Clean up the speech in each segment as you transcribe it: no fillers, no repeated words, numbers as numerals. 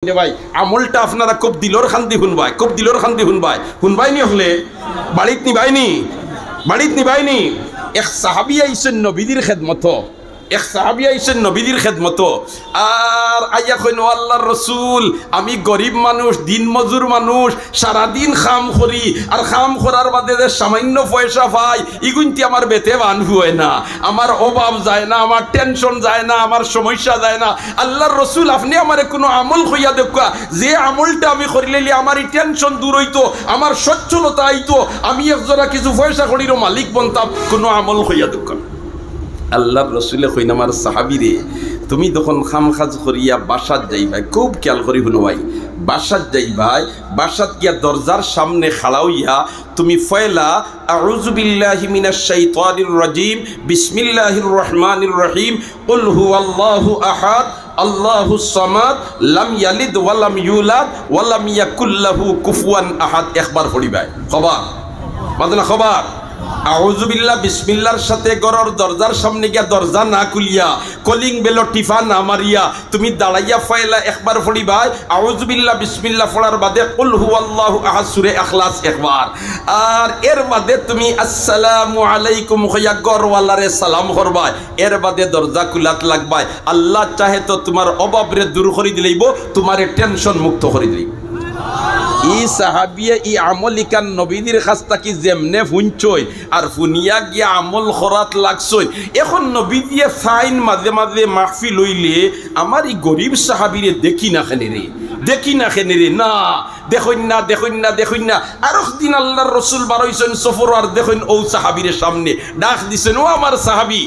ভাই আমলটা আপনারা খুব দিলর খান্দি শুনবাই, খুব দিলর খান্দি শুনবাই নি হলে বাড়িত নিবাইনি এক সাহাবী আইছেন নবীদের খেদমত, এক সাহাবী আইছেন নবীদের খেদমত আর আইয়া কইন আল্লাহর রাসূল আমি গরিব মানুষ, দিন মজুর মানুষ, সারাদিন খাম করি আর খাম করার বাদে যে সামান্য পয়সা পাই ইগুনটি আমার বেতে বান হয় না, আমার অভাব যায় না, আমার টেনশন যায় না, আমার সমস্যা যায় না। আল্লাহর রাসূল আপনি আমারে কোনো আমল কইয়া দেখা যে আমলটা আমি করিলে আমার এই টেনশন দূর হইতো, আমার সচ্ছলতা আইতো, আমি একজোড়া কিছু পয়সা করিরও মালিক বনতাম, কোনো আমল কইয়া দেখা। আল্লাহর রসুলে কইন আমার সাহাবিরে তুমি তখন খাম খাজ করিয়া বাসাত যাইবাই, খুব খেয়াল করি শুনো ভাই, বাসাত যাইবাই, বাসাত গিয়া দরজার সামনে খাড়া হইয়া তুমি ফয়লা আউযু বিল্লাহি মিনাশ শাইতানির রাজিম বিসমিল্লাহির রহমানির রহিম কুল হুয়াল্লাহু আহাদ আল্লাহুস সামাদ লাম ইয়ালিদ ওয়া লাম ইউলাদ ওয়া লাম ইয়াকুল লাহু কুফুয়ান আহাদ একবার পড়িবাই। খবর মাদনা খবর আউযু বিল্লাহ বিসমিল্লাহর সাথে ঘরের দরজার সামনে গিয়া দরজা না খুলিয়া কলিং বেল টিফা না মারিয়া তুমি দাঁড়াইয়া ফাইলা একবার পড়িবাই আউযু বিল্লাহ বিসমিল্লাহ পড়ার বাদে কুল হুয়াল্লাহু আহাদ সূরা ইখলাস একবার, আর এর বাদে তুমি আসসালামু আলাইকুম কইয়া ঘরওয়ালারে সালাম করবাই, এর বাদে দরজা খুলাত লাগবাই। আল্লাহ চাহে তো তোমার অভাবরে দূর করে দিলেইব, তোমারে টেনশন মুক্ত করে দিলেইব। ই সাহাবিয়ে ই আমলিকান নবীদের খাস্তা কি যেমনে ফুঞ্চই আর ফুনিয়া গিয়া আমল খরাত লাগছই। এখন নবী দিয়ে ফাইন মাঝে মাঝে মাহফিল হইলে আমার এই গরিব সাহাবিরে দেখি না খেনে রে না দেখুন না। আর একদিন আল্লাহর রসুল বারইছেন সফর আর দেখুন ও সাহাবিরে সামনে ডাক দিছেন, ও আমার সাহাবি,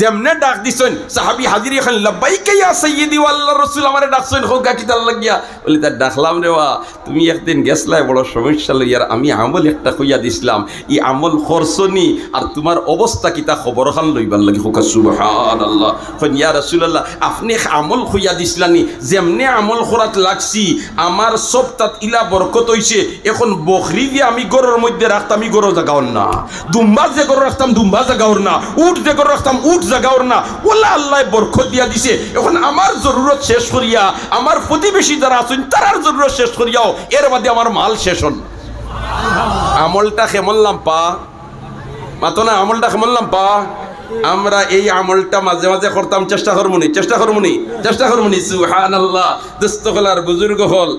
যেমনে ডাক দিছেন সাহাবী হাজির এখন লাব্বাইকা ইয়া সাইয়্যিদি আল্লাহর রাসূল আমারে ডাকছেন হোগা কি তার লাগিয়া বলি তা ডাকলাম রে ওয়া তুমি একদিন গেছলাই বড় সমস্যা লইয়ার আমি আমল একটা কইয়া দিছিলাম, ই আমল করছনি আর তোমার অবস্থা কিতা খবর খান লইবার লাগি হোকা সুবহানাল্লাহ। কই ইয়া রাসূলুল্লাহ আপনি আমল কইয়া দিছলানি, যেমনে আমল করাত লাগছি আমার সব তাত ইলা বরকত হইছে, এখন বকরি দিয়ে আমি গরুর মধ্যে রাখতাম আমি গরু জাগাওর না, দুম্বা যে গরু রাখতাম দুম্বা জাগাওর না, উট যে গরু রাখতাম উট জাগাওর না, ওলা আল্লাহ বরকত দিয়া দিছে। এখন আমার জরুরত শেষ করিয়া আমার প্রতিবেশী যারা আছেন তারার জরুরত শেষ করিয়াও এর বাদে আমার মাল শেষ হন। আমলটা কেমনলাম পা মাতো না, আমলটা কেমনলাম পা আমরা এই আমলটা মাঝে মাঝে করতাম, চেষ্টা করমুনি সুবহানাল্লাহ। দোস্ত হল আর বুজুর্গ হল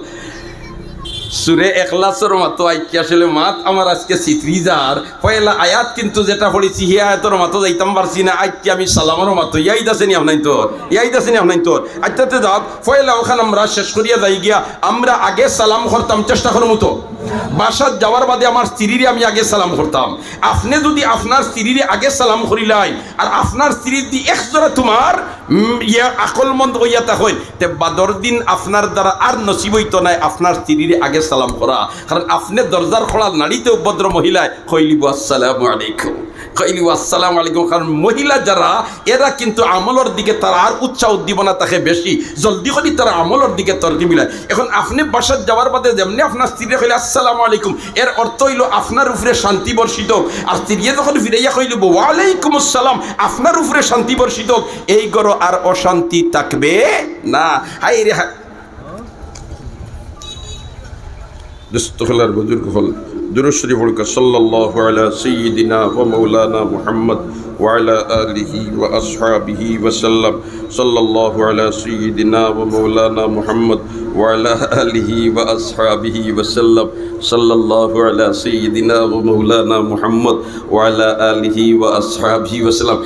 সুরে এখলাসের মতো আইকি আসলে মাত আমার আজকে সিত্রিজার পয়লা আয়াত কিন্তু যেটা পড়েছি হি আয়াতের মতো যাইতাম পারছি না, আইকি আমি সালামের মতো ইয়াইদাসেনি আপনাই তোর আইতাতে যাও পয়লা ওখানে আমরা শেষ করিয়া যাই গিয়া আমরা আগে সালাম করতাম, চেষ্টা করমু তো বাসাত যাওয়ার বাদে আমার স্ত্রীরে আমি আগে সালাম করতাম। আপনি যদি আপনার স্ত্রীরে আগে সালাম করিলাই আর আপনার স্ত্রীর দি একজোড়া তোমার আকলমন্দ হইয়া তা হইল তে বাদর দিন আপনার দ্বারা আর নসিব হইতো নাই আপনার স্ত্রীরে আগে সালাম করা, কারণ আপনি দরজার খোলার নাড়িতে ভদ্র মহিলায় কইলিব আসসালামু আলাইকুম, কারণ মহিলা যারা এরা কিন্তু আমলের দিকে তারা আর উৎসাহ উদ্দীপনা থাকে বেশি, জলদি করে তারা আমলের দিকে তরকি মিলায়। এখন আপনি বাসাত যাওয়ার বাদে যেমনি আপনার স্ত্রীরে কইলে আসসালামু আলাইকুম, এর অর্থ হইল আপনার উপরে শান্তি বর্ষিত, আর স্ত্রীয়ে যখন ফিরাইয়া কইল ওয়ালাইকুম আসসালাম আপনার উপরে শান্তি বর্ষিত, এই গরো আর অশান্তি থাকবে না। হাই রে দোস্তখলার বুজুর্গ হল দুরূদ শরীফ পড়ুক সাল্লাল্লাহু আলা সাইয়্যিদিনা ওয়া মাওলানা মুহাম্মদ ওয়া আলা আলিহি ওয়া আসহাবিহি ওয়া সাল্লাম সাল্লাল্লাহু আলা সাইয়্যিদিনা ওয়া মাওলানা মুহাম্মদ ওয়া আলা আলিহি ওয়া আসহাবিহি ওয়া সাল্লাম সাল্লাল্লাহু আলা সাইয়্যিদিনা ওয়া মাওলানা মুহাম্মদ ওয়া আলা আলিহি ওয়া আসহাবিহি ওয়া সাল্লাম।